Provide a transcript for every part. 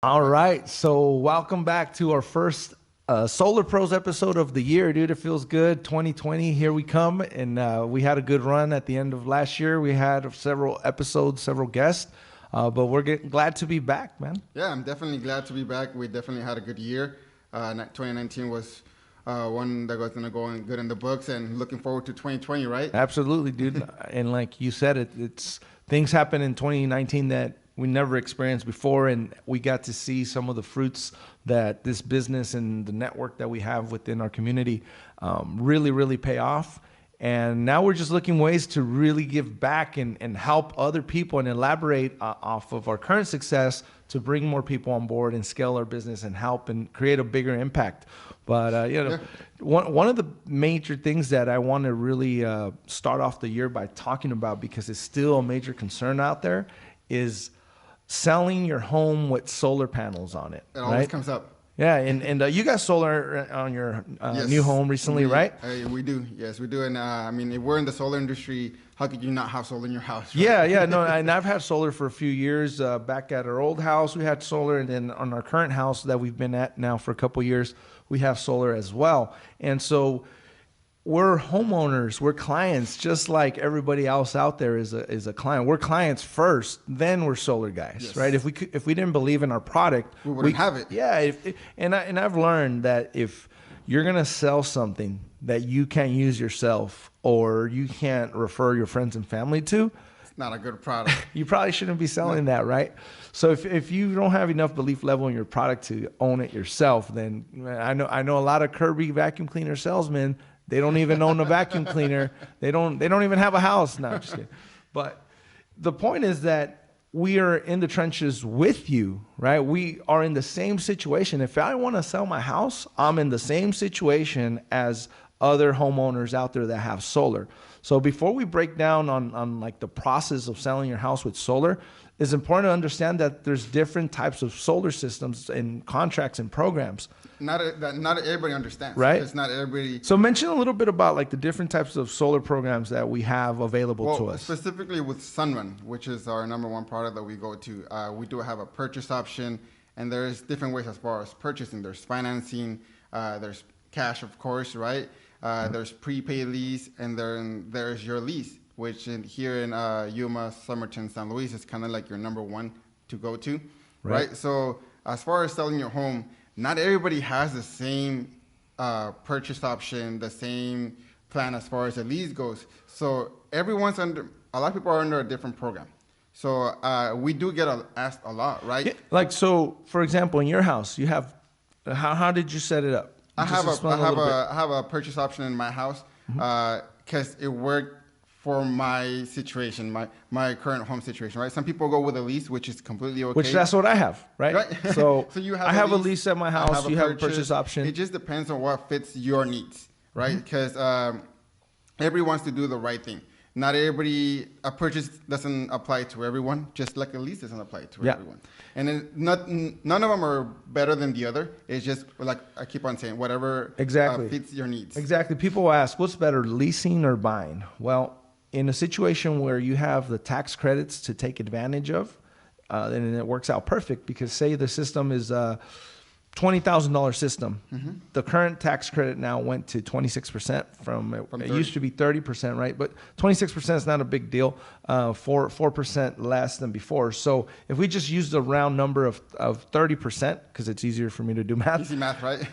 All right, so welcome back to our first Solar Pros episode of the year, dude. It feels good. 2020, here we come, and we had a good run at the end of last year. We had several episodes, several guests, but we're glad to be back, man. Yeah, I'm definitely glad to be back. We definitely had a good year. 2019 was one that was going to go good in the books, and looking forward to 2020, right? Absolutely, dude. And like you said, it's things happened in 2019 that we never experienced before, and we got to see some of the fruits that this business and the network that we have within our community really pay off. And now we're just looking ways to really give back and help other people and elaborate off of our current success to bring more people on board and scale our business and help and create a bigger impact. But one of the major things that I want to really start off the year by talking about, because it's still a major concern out there, is selling your home with solar panels on it. It always comes up. Yeah, and you got solar on your new home recently, right? We do. Yes, we do. And I mean, if we're in the solar industry, how could you not have solar in your house? Right? Yeah. No, and I've had solar for a few years. Back at our old house, we had solar, and then on our current house that we've been at now for a couple of years, we have solar as well. And so we're homeowners, we're clients, just like everybody else out there is a client. We're clients first, then we're solar guys, yes. Right? If we didn't believe in our product, we wouldn't have it. Yeah, and I've learned that if you're gonna sell something that you can't use yourself or you can't refer your friends and family to, it's not a good product. You probably shouldn't be selling that, right? So if you don't have enough belief level in your product to own it yourself, then I know a lot of Kirby vacuum cleaner salesmen. They don't even own a vacuum cleaner. They don't even have a house. No, just kidding. But the point is that we are in the trenches with you, right? We are in the same situation. If I want to sell my house, I'm in the same situation as other homeowners out there that have solar. So before we break down on like the process of selling your house with solar, it's important to understand that there's different types of solar systems and contracts and programs. Not everybody understands, right? It's not everybody. So mention a little bit about like the different types of solar programs that we have available to us. Specifically with Sunrun, which is our number one product that we go to. We do have a purchase option, and there's different ways as far as purchasing. There's financing, there's cash, of course, right? There's prepaid lease, and then there's your lease, which here in Yuma, Somerton, San Luis is kind of like your number one to go to, right? So as far as selling your home, not everybody has the same purchase option, the same plan as far as the lease goes. So a lot of people are under a different program. So we do get asked a lot, right? Yeah, like, so for example, in your house, you have, how did you set it up? I have a purchase option in my house because it worked for my situation, my current home situation, right? Some people go with a lease, which is completely okay. Which that's what I have, right? So, so you have I have a lease at my house. You have a purchase option. It just depends on what fits your needs, right? Because everyone wants to do the right thing. Not everybody, a purchase doesn't apply to everyone, just like a lease doesn't apply to everyone. And then none of them are better than the other. It's just like I keep on saying, whatever fits your needs. Exactly. People ask, what's better, leasing or buying? Well, in a situation where you have the tax credits to take advantage of, then it works out perfect, because say the system is a $20,000 system. The current tax credit now went to 26% from it used to be 30%, right? But 26% is not a big deal, 4% less than before. So if we just use the round number of 30%, because it's easier for me to do math. Easy math, right?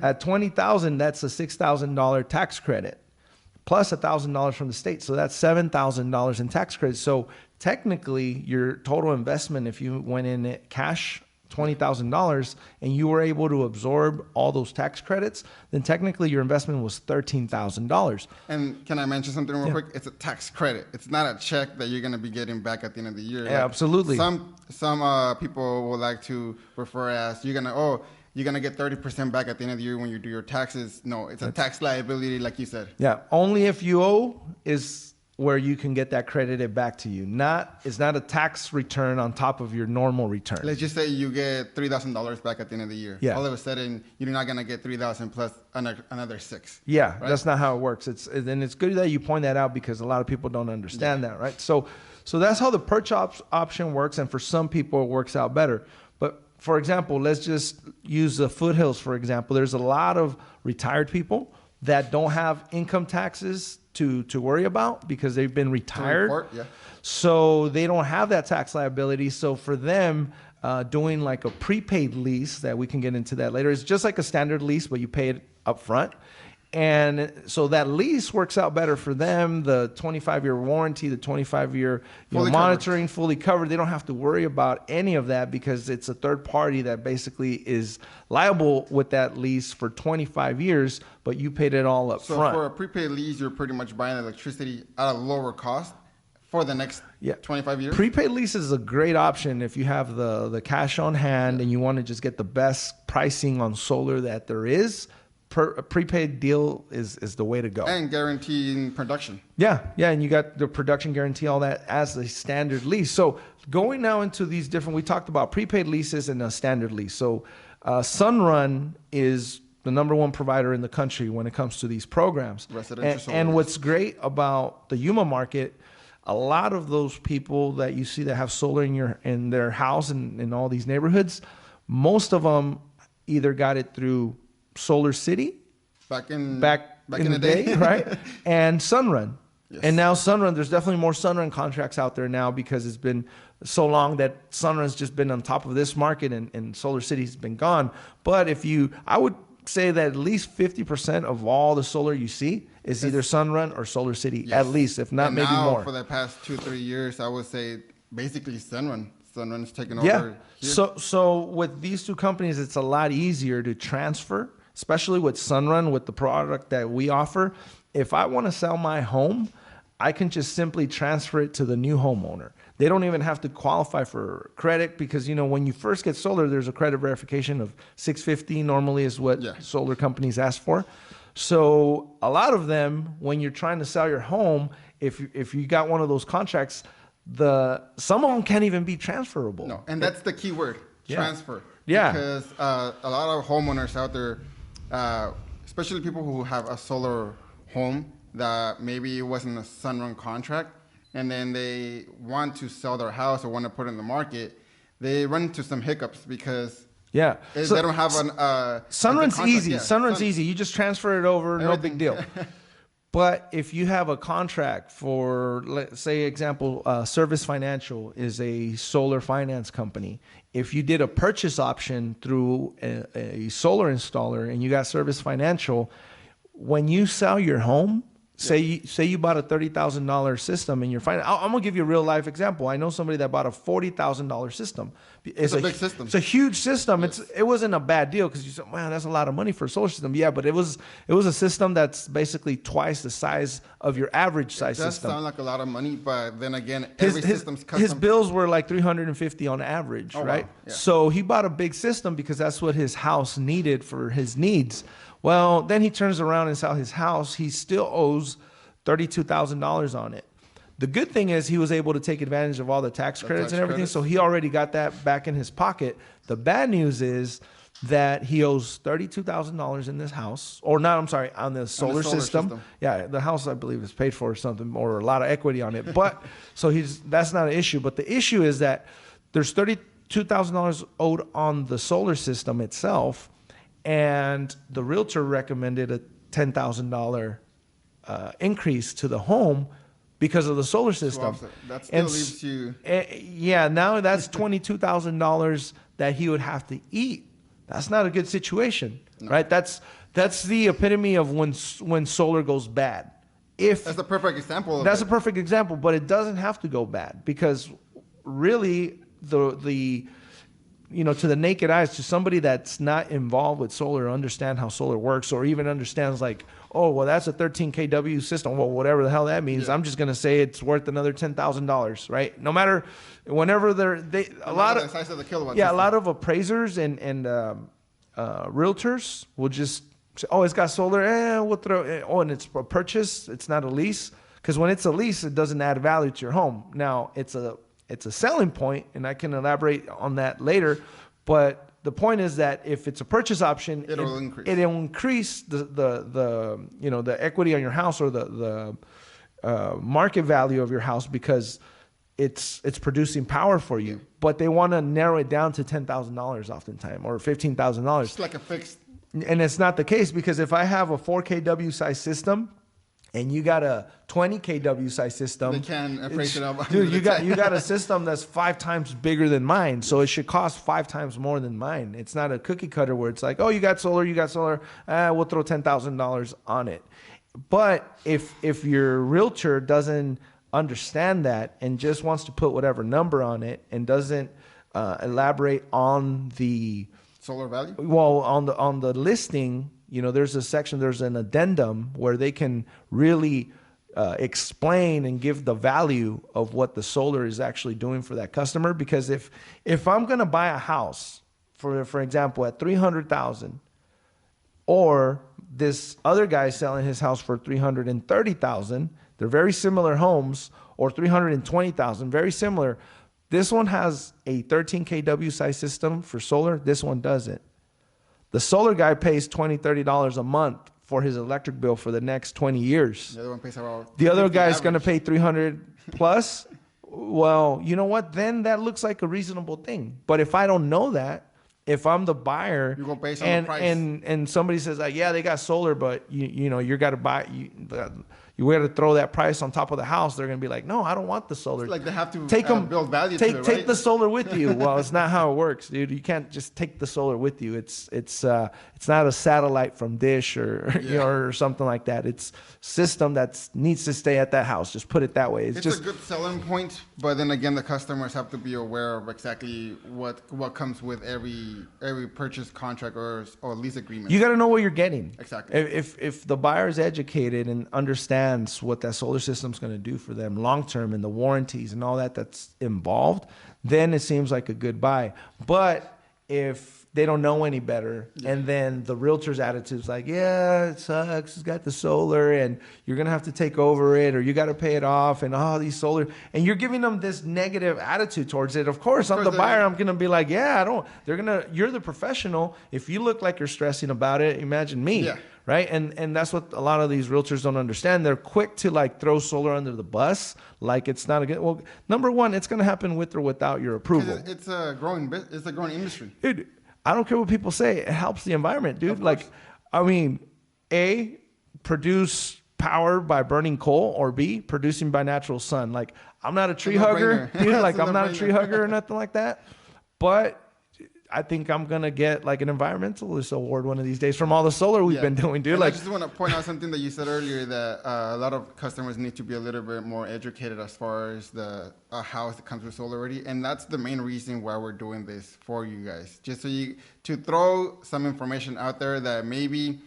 At 20,000, that's a $6,000 tax credit, plus $1,000 from the state. So that's $7,000 in tax credits. So technically, your total investment, if you went in at cash, $20,000, and you were able to absorb all those tax credits, then technically your investment was $13,000. And can I mention something real quick? It's a tax credit. It's not a check that you're going to be getting back at the end of the year. Yeah, absolutely. Some people will like to refer as you're gonna get 30% back at the end of the year when you do your taxes. No, it's a tax liability, like you said. Yeah, only if you owe is where you can get that credited back to you. It's not a tax return on top of your normal return. Let's just say you get $3,000 back at the end of the year. Yeah. All of a sudden, you're not gonna get $3,000 plus another $6,000. Yeah, right? That's not how it works. And it's good that you point that out, because a lot of people don't understand that, right? So that's how the purchase option works, and for some people it works out better. But for example, let's just use the foothills, for example. There's a lot of retired people that don't have income taxes to worry about because they've been retired. Report, yeah. So they don't have that tax liability. So for them, doing like a prepaid lease, that we can get into that later, is just like a standard lease, but you pay it up front. And so that lease works out better for them. The 25-year warranty, the 25-year monitoring, fully covered. They don't have to worry about any of that because it's a third party that basically is liable with that lease for 25 years, but you paid it all up front. So for a prepaid lease, you're pretty much buying electricity at a lower cost for the next 25 years? Prepaid lease is a great option if you have the cash on hand and you want to just get the best pricing on solar that there is. A prepaid deal is the way to go. And guaranteeing production. Yeah, and you got the production guarantee, all that as a standard lease. So going now into these different, we talked about prepaid leases and a standard lease. So Sunrun is the number one provider in the country when it comes to these programs. Residential and what's great about the Yuma market, a lot of those people that you see that have solar in their house and in all these neighborhoods, most of them either got it through Solar City back in the day, right? And Sunrun. Yes. And now Sunrun, there's definitely more Sunrun contracts out there now because it's been so long that Sunrun's just been on top of this market and Solar City's been gone. But I would say that at least 50% of all the solar you see is either Sunrun or Solar City, at least, if not and maybe now, more. For the past 2-3 years, I would say basically Sunrun. Sunrun's taken over. Yeah. Here. So with these two companies, it's a lot easier to transfer, especially with Sunrun, with the product that we offer. If I want to sell my home, I can just simply transfer it to the new homeowner. They don't even have to qualify for credit because, when you first get solar, there's a credit verification of 650 normally is what solar companies ask for. So a lot of them, when you're trying to sell your home, if you got one of those contracts, some of them can't even be transferable. No, and that's the key word, transfer. Yeah. Because a lot of homeowners out there, especially people who have a solar home that maybe it wasn't a Sunrun contract, and then they want to sell their house or want to put it in the market, they run into some hiccups because they don't have Sunrun's easy. Sunrun's easy. You just transfer it over, no big deal. But if you have a contract for, let's say, example, Service Financial is a solar finance company. If you did a purchase option through a solar installer and you got Service Financial, when you sell your home, say you bought a $30,000 system and you're fine. I'm gonna give you a real life example. I know somebody that bought a $40,000 system. It's a big system. It's a huge system. Yes. It wasn't a bad deal because you said, "Man, that's a lot of money for a solar system." Yeah, but it was a system that's basically twice the size of your average size system. It does sound like a lot of money, but then again, every system's custom. His bills were like $350 on average, right? Wow. Yeah. So he bought a big system because that's what his house needed for his needs. Well, then he turns around and sells his house. He still owes $32,000 on it. The good thing is he was able to take advantage of all the tax credits and everything, so he already got that back in his pocket. The bad news is that he owes $32,000 in this house, on the solar system. Yeah, the house I believe is paid for or something, or a lot of equity on it. But so that's not an issue. But the issue is that there's $32,000 owed on the solar system itself. And the realtor recommended a $10,000 increase to the home because of the solar system. That still leaves you. Now that's $22,000 that he would have to eat. That's not a good situation, right? That's the epitome of when solar goes bad. That's a perfect example. That's a perfect example, but it doesn't have to go bad because really to the naked eyes, to somebody that's not involved with solar or understand how solar works, or even understands like, oh, well, that's a 13 kW system. Well, whatever the hell that means, I'm just going to say it's worth another $10,000, right? No matter, whenever a lot of the size of the kilowatt system. A lot of appraisers and realtors will just say, oh, it's got solar. We'll throw. And it's a purchase. It's not a lease, because when it's a lease, it doesn't add value to your home. Now it's a selling point, and I can elaborate on that later. But the point is that if it's a purchase option, it'll increase the equity on your house or the market value of your house, because it's producing power for you, but they want to narrow it down to $10,000 oftentimes or $15,000. It's like a fixed. And it's not the case, because if I have a 4 kW size system and you got a 20 kW size system, They can appraise it up. Dude, you got a system that's 5 times bigger than mine, so it should cost 5 times more than mine. It's not a cookie cutter where it's like, oh, you got solar, we'll throw $10,000 on it. But if your realtor doesn't understand that and just wants to put whatever number on it and doesn't elaborate on the Solar value? well, on the listing, there's a section, there's an addendum where they can really explain and give the value of what the solar is actually doing for that customer. Because if I'm going to buy a house, for example, at $300,000, or this other guy selling his house for $330,000, they're very similar homes, or $320,000, very similar. This one has a 13 kW size system for solar. This one doesn't. The solar guy pays $20, $30 a month for his electric bill for the next 20 years. The other one pays about The other guy's average. going to pay 300 plus. Well, you know what? Then that looks like a reasonable thing. But if I don't know that, if I'm the buyer, You go based on the price. and somebody says like, yeah, they got solar, but you got to buy you got to throw that price on top of the house, they're going to be like, no, I don't want the solar. It's like they have to take build value to it, right? Take the solar with you. Well, it's not how it works, dude. You can't just take the solar with you. It's not a satellite from Dish or or something like that. It's system that needs to stay at that house. Just put it that way. It's just a good selling point, but then again, the customers have to be aware of exactly what comes with every purchase contract or lease agreement. you got to know what you're getting. Exactly. If the buyer is educated and understands what that solar system is going to do for them long term and the warranties and all that's involved, then it seems like a good buy. But if they don't know any better, and then the realtor's attitude is like, yeah, it sucks, it's got the solar and you're going to have to take over it, or you got to pay it off, and these solar, and you're giving them this negative attitude towards it. Of course, I'm the buyer, I'm going to be like, yeah, you're the professional. If you look like you're stressing about it, imagine me. Yeah. Right. And that's what a lot of these realtors don't understand. They're quick to like throw solar under the bus. Like it's not a good, well, number one, it's going to happen with or without your approval. It's a growing industry. Dude, I don't care what people say. It helps the environment, dude. Like, I mean, A, produce power by burning coal, or B, producing by natural sun. Like, I'm not a tree hugger, dude. Like, I'm not a tree hugger or nothing like that. But I think I'm going to get like an environmentalist award one of these days from all the solar we've been doing, dude. And like, I just want to point out something that you said earlier, that a lot of customers need to be a little bit more educated as far as the house that comes with solar already. And that's the main reason why we're doing this for you guys. Just to throw some information out there that maybe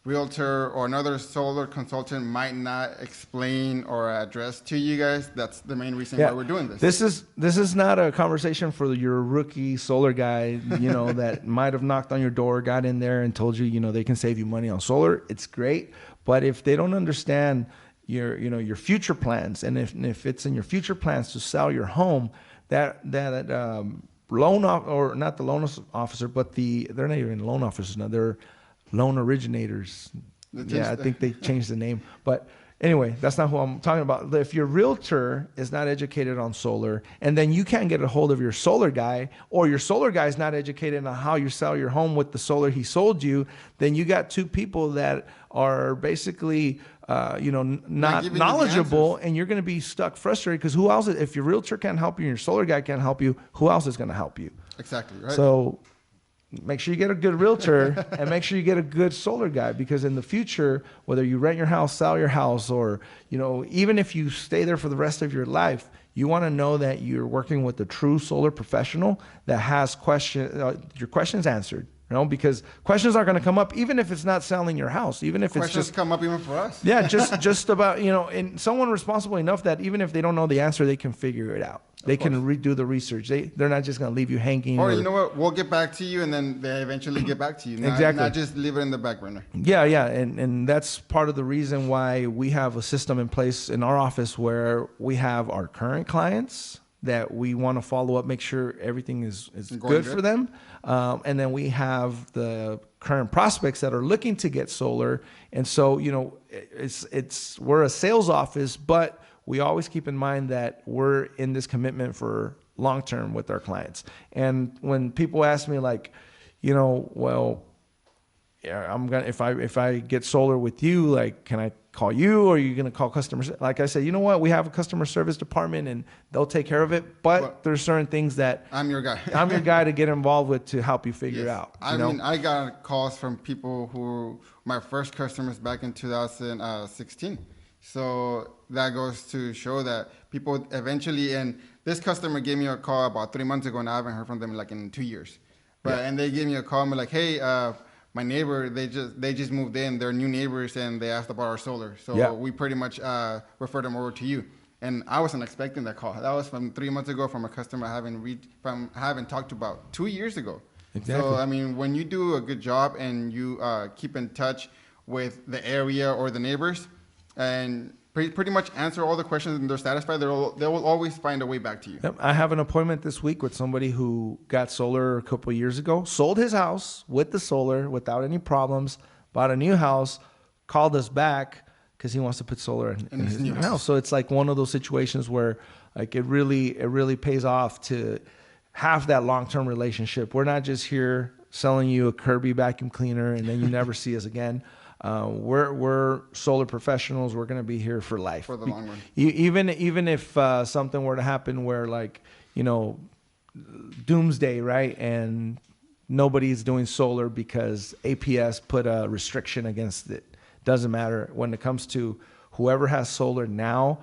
realtor or another solar consultant might not explain or address to you guys. That's the main reason why we're doing this. This is not a conversation for your rookie solar guy, that might have knocked on your door, got in there and told you, they can save you money on solar. It's great. But if they don't understand your future plans, and if it's in your future plans to sell your home, that loan or not the loan officer, but they're not even loan officers now. They're loan originators. I think they changed the name. But anyway, that's not who I'm talking about. If your realtor is not educated on solar, and then you can't get a hold of your solar guy, or your solar guy is not educated on how you sell your home with the solar he sold you, then you got two people that are basically not knowledgeable, and you're going to be stuck frustrated, because who else, if your realtor can't help you and your solar guy can't help you, who else is going to help you? Exactly, right? So make sure you get a good realtor and make sure you get a good solar guy, because in the future, whether you rent your house, sell your house, or, even if you stay there for the rest of your life, you want to know that you're working with a true solar professional that has your questions answered. Because questions are going to come up, even if it's not selling your house, even if questions it's just come up even for us. Yeah, just about, and someone responsible enough that even if they don't know the answer, they can figure it out. They can redo the research. They're not just going to leave you hanging. Or you know what? We'll get back to you, and then they eventually get back to you. Exactly. Not just leave it in the back burner. Yeah. And that's part of the reason why we have a system in place in our office where we have our current clients that we want to follow up, make sure everything is good for them. And then we have the current prospects that are looking to get solar. And so, we're a sales office, but we always keep in mind that we're in this commitment for long term with our clients. And when people ask me like, well, yeah, I'm gonna if I get solar with you, like, can I call you, or are you gonna call customers? Like I said, you know what? We have a customer service department, and they'll take care of it. But there's certain things that I'm your guy. I'm your guy to get involved with to help you figure Yes. out. I mean, I got calls from people who my first customers back in 2016. So that goes to show that people eventually, and this customer gave me a call about 3 months ago, and I haven't heard from them like in 2 years. But and they gave me a call and were like, hey, my neighbor, they just moved in. They're new neighbors, and they asked about our solar. So we pretty much referred them over to you. And I wasn't expecting that call. That was from 3 months ago from a customer I haven't talked to about 2 years ago. Exactly. So, I mean, when you do a good job and you keep in touch with the area or the neighbors and pretty much answer all the questions and they're satisfied, they will always find a way back to you. Yep. I have an appointment this week with somebody who got solar a couple of years ago, sold his house with the solar without any problems, bought a new house, called us back because he wants to put solar in his new house. So it's like one of those situations where like it really pays off to have that long-term relationship. We're not just here selling you a Kirby vacuum cleaner and then you never see us again. We're solar professionals. We're going to be here for life. For the long run. Even if something were to happen where like, doomsday, right? And nobody's doing solar because APS put a restriction against it. Doesn't matter. When it comes to whoever has solar now,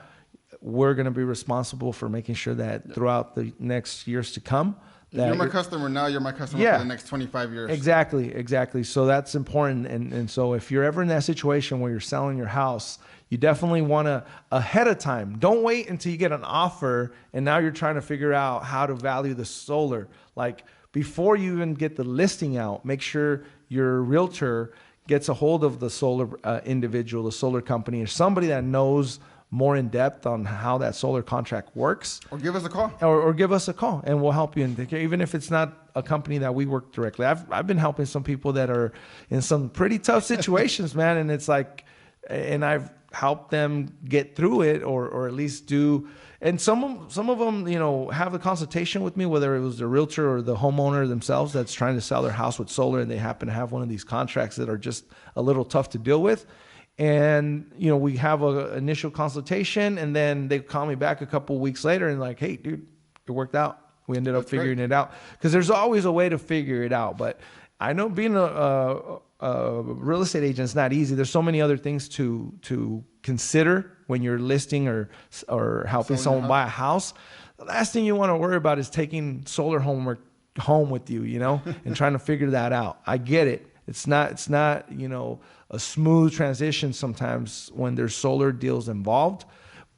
we're going to be responsible for making sure that throughout the next years to come, that you're my customer now, you're my customer for the next 25 years. Exactly. So that's important. And so if you're ever in that situation where you're selling your house, you definitely want to, ahead of time, don't wait until you get an offer and now you're trying to figure out how to value the solar. Like before you even get the listing out, make sure your realtor gets a hold of the solar individual, the solar company, or somebody that knows more in depth on how that solar contract works. Or give us a call. Or give us a call, and we'll help you. Even if it's not a company that we work directly. I've been helping some people that are in some pretty tough situations, man. And it's like, and I've helped them get through it, or at least do. And some of them, have a consultation with me, whether it was the realtor or the homeowner themselves that's trying to sell their house with solar, and they happen to have one of these contracts that are just a little tough to deal with. And, we have an initial consultation, and then they call me back a couple of weeks later and like, hey, dude, it worked out. We ended up figuring it out. Because there's always a way to figure it out. But I know being a real estate agent is not easy. There's so many other things to consider when you're listing or helping someone buy a house. The last thing you want to worry about is taking solar home with you, and trying to figure that out. I get it. It's not, a smooth transition sometimes when there's solar deals involved,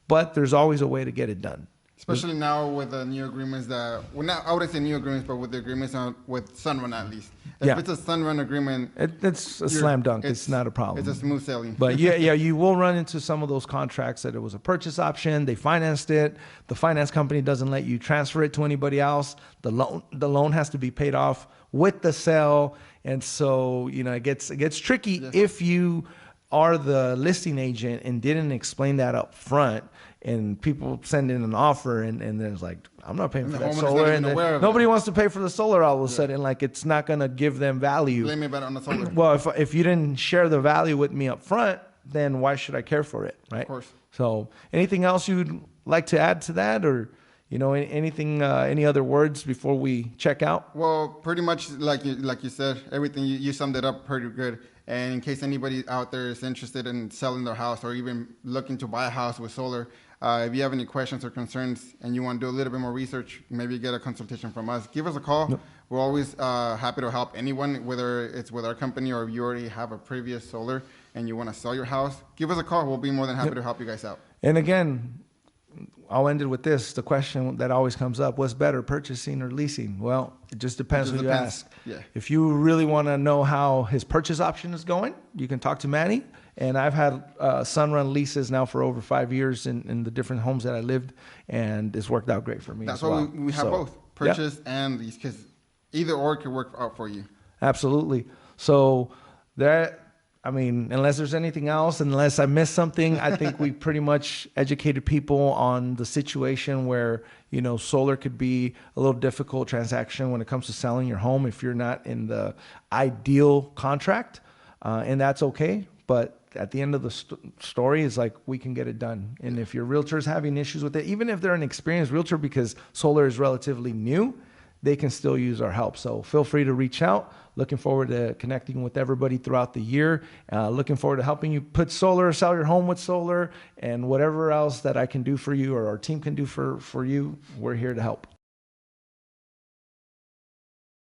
but there's always a way to get it done. Especially now with the new agreements I wouldn't say new agreements, but with the agreements with Sunrun at least. If it's a Sunrun agreement, it's a slam dunk. It's not a problem. It's a smooth sailing. But you will run into some of those contracts that it was a purchase option. They financed it. The finance company doesn't let you transfer it to anybody else. The loan has to be paid off with the sale. And so, it gets tricky if you are the listing agent and didn't explain that up front, and people send in an offer and then it's like, I'm not paying for that solar, and nobody wants to pay for the solar all of a sudden. Like, it's not going to give them value. Blame me on the solar. Well, if you didn't share the value with me up front, then why should I care for it, right? Of course. So anything else you'd like to add to that, or anything, any other words before we check out? Well, pretty much like you said, everything, you summed it up pretty good. And in case anybody out there is interested in selling their house or even looking to buy a house with solar, if you have any questions or concerns and you want to do a little bit more research, maybe get a consultation from us, give us a call. Yep. We're always happy to help anyone, whether it's with our company or if you already have a previous solar and you want to sell your house. Give us a call. We'll be more than happy to help you guys out. And again, I'll end it with this. The question that always comes up: what's better, purchasing or leasing? Well, it just depends who you ask. Yeah. If you really want to know how his purchase option is going, you can talk to Manny. And I've had Sunrun leases now for over 5 years in the different homes that I lived, and it's worked out great for me. That's why we have both, purchase and lease, because either or can work out for you. Absolutely. So that I mean, unless there's anything else, unless I missed something, I think we pretty much educated people on the situation where, you know, solar could be a little difficult transaction when it comes to selling your home if you're not in the ideal contract, and that's okay. But at the end of the story is like we can get it done. And if your realtor's having issues with it, even if they're an experienced realtor, because solar is relatively new, they can still use our help. So feel free to reach out. Looking forward to connecting with everybody throughout the year. Looking forward to helping you put solar, sell your home with solar, and whatever else that I can do for you or our team can do for you, we're here to help.